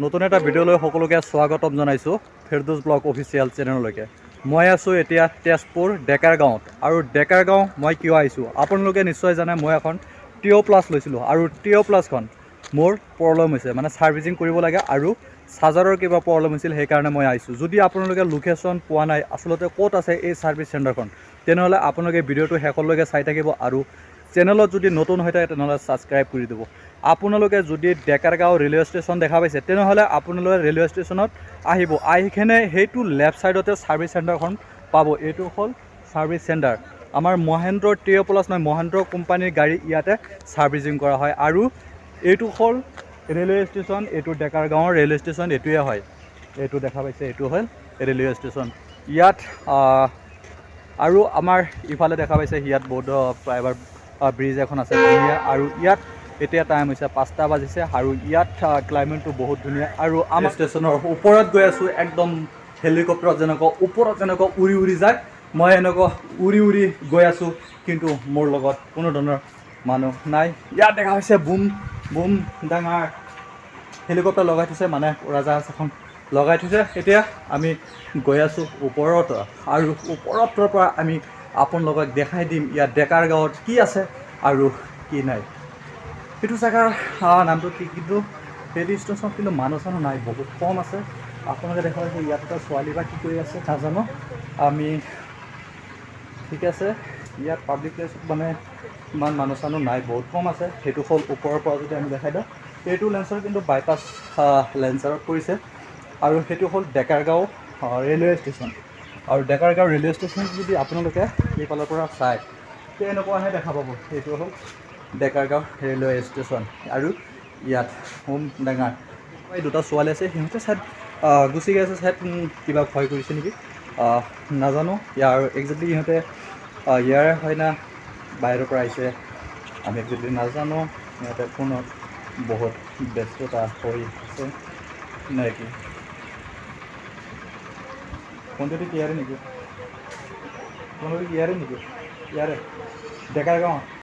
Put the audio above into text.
নতুন এটা ভিডিঅ'লৈ সকলোকে স্বাগতম জনাইছোঁ ফেৰদৌছ ব্লগ অফিচিয়েল চেনেললৈকে। মই আছোঁ এতিয়া তেজপুৰ ডেকাৰ গাঁৱত। আৰু ডেকাৰ গাঁও মই কিয় আহিছোঁ আপোনালোকে নিশ্চয় জানে, মই এখন টিঅ' প্লাছ লৈছিলোঁ আৰু টিঅ' প্লাছখন মোৰ প্ৰব্লেম হৈছে, মানে ছাৰ্ভিচিং কৰিব লাগে আৰু চাৰ্জাৰৰ কিবা প্ৰব্লেম হৈছিল, সেইকাৰণে মই আহিছোঁ। যদি আপোনালোকে লোকেশ্যন পোৱা নাই আচলতে ক'ত আছে এই ছাৰ্ভিচ চেণ্টাৰখন, তেনেহ'লে আপোনালোকে ভিডিঅ'টো শেষলৈকে চাই থাকিব আৰু চেনেলত যদি নতুন হৈ থাকে তেনেহ'লে ছাবস্ক্ৰাইব কৰি দিব। আপোনালোকে যদি ডেকাৰগাঁও ৰেলৱে ষ্টেচন দেখা পাইছে তেনেহ'লে আপোনালোকে ৰেলৱে ষ্টেচনত আহিব, আহি কিনে সেইটো লেফ্ট ছাইডতে ছাৰ্ভিচ চেণ্টাৰখন পাব। এইটো হ'ল ছাৰ্ভিচ চেণ্টাৰ। আমাৰ মহেন্দ্ৰৰ টিঅ' প্লাছ নহয়, মহেন্দ্ৰ কোম্পানীৰ গাড়ী ইয়াতে ছাৰ্ভিচিং কৰা হয়। আৰু এইটো হ'ল ৰেলৱে ষ্টেচন, এইটো ডেকাৰগাঁৱৰ ৰেলৱে ষ্টেচন এইটোৱে হয়। এইটো দেখা পাইছে, এইটো হ'ল ৰেলৱে ষ্টেচন। ইয়াত আৰু আমাৰ ইফালে দেখা পাইছে ইয়াত বহুত প্ৰায়বাৰ ব্ৰিজ এখন আছে ধুনীয়া। আৰু ইয়াত এতিয়া টাইম হৈছে 5টা বাজিছে আৰু ইয়াত ক্লাইমেটটো বহুত ধুনীয়া। আৰু আমাৰ ষ্টেচনৰ ওপৰত গৈ আছোঁ, একদম হেলিকপ্টাৰত যেনেকুৱা ওপৰত যেনেকুৱা উৰি উৰি যায়, মই এনেকুৱা উৰি উৰি গৈ আছোঁ, কিন্তু মোৰ লগত কোনো ধৰণৰ মানুহ নাই। ইয়াত দেখা পাইছে বুম বুম ডাঙৰ হেলিকপ্টাৰ লগাই থৈছে, মানে উৰাজাহাজ এখন লগাই থৈছে। এতিয়া আমি গৈ আছোঁ ওপৰত, আৰু ওপৰৰ পৰা আমি আপোনালোকক দেখাই দিম ইয়াত ডেকাৰ গাঁৱত কি আছে আৰু কি নাই। সেইটো জেগাৰ নামটো কি, কিন্তু ৰেল ষ্টেচনত কিন্তু মানুহ চানুহ নাই, বহুত কম আছে। আপোনালোকে দেখা পাইছে ইয়াত এটা ছোৱালী বা কি কৰি আছে নাজানো আমি। ঠিক আছে, ইয়াত পাব্লিক প্লেছত মানে ইমান মানুহ চানুহ নাই, বহুত কম আছে। সেইটো হ'ল ওপৰৰ পৰা যদি আমি দেখাই দিওঁ, এইটো লেন্সাৰ কিন্তু বাইপাছ লেন্সাৰত পৰিছে। আৰু সেইটো হ'ল ডেকাৰগাঁও ৰেলৱে ষ্টেচন। আৰু ডেকাৰগাঁও ৰেলৱে ষ্টেচন যদি আপোনালোকে এইফালৰ পৰা চায় তেনেকুৱাহে দেখা পাব। সেইটো হ'ল ডেকাৰগাঁও ৰেলৱে ষ্টেচন। আৰু ইয়াত হোম ডাঙৰ এই দুটা ছোৱালী আছে, সিহঁতে চাই গুচি গৈ আছে, চাই কিবা ভয় কৰিছে নেকি নাজানো। ইয়াৰ একজেক্টলি সিহঁতে ইয়াৰে হয় না বাহিৰৰ পৰা আহিছে আমি একজেক্টলি নাজানো। সিহঁতে ফোনত বহুত ব্যস্ততা হৈ আছে নেকি। ফোনটোতো ইয়াৰে নেকি, ফোনটো ইয়াৰে নেকি, ইয়াৰে ডেকাৰগাঁও।